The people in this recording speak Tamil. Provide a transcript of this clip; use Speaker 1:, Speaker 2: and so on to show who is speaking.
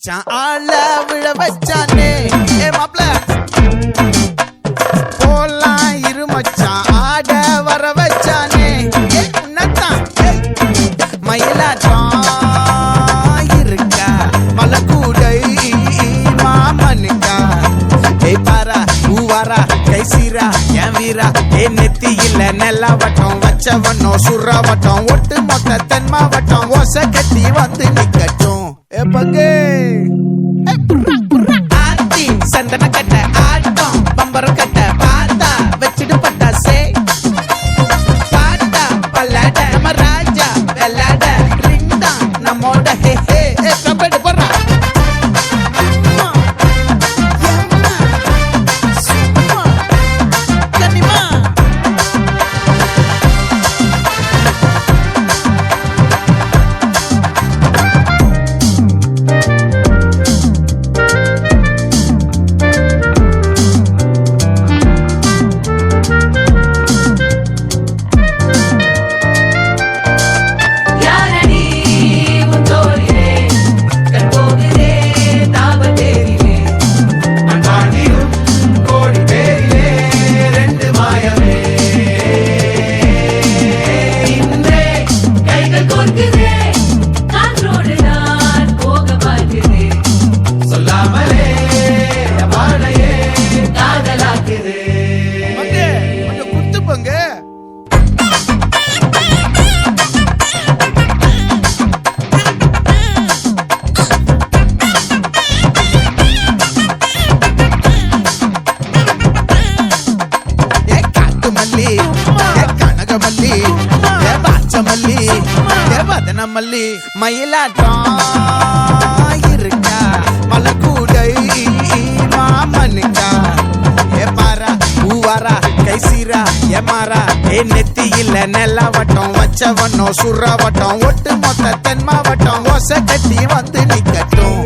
Speaker 1: மச்சான் ஆள விழ வச்சானே ஏ மாப்ள போலாம் இரு மச்சான் ஆட வர வச்சானே உன்னத்தான் மயிலாட்டம் இருக்கா மலக்கூடை மாமனுக்கா ஏய் பாரா ஊவாரா கைசீரா என் வீரா ஏ நெத்தி இல்ல நெல்லா வட்டம் வச்சவனோ சுறா வட்டம் ஒட்டு மொத்த தென் மாவட்டம் ஓசை கட்டி வந்து நிக்கட்டும் ஏ பங்கே ஆத்தி சந்தன கட்ட ஆட்டம் பம்பரம் கட்ட பாத்தா வச்சிடு பட்டாசே பாட்டா பல்லாட நம்ம ராஜா வெள்ளாட ரிங் தான் நம்மோட ஹே ஹே கபடி போடுறா மல்லி மயிலாட்டம் இருக்கா மலக்கூடை மாமனுக்கா ஏ பாரா ஊவாரா கைசீரா ஏ மாறா ஏ நெத்தி இல்ல நெல்லா வட்டம் வச்சவனோ சுறா வட்டம் ஒட்டு மொத்த தென் மாவட்டம் ஓசை கட்டி வந்து நிக்கட்டும்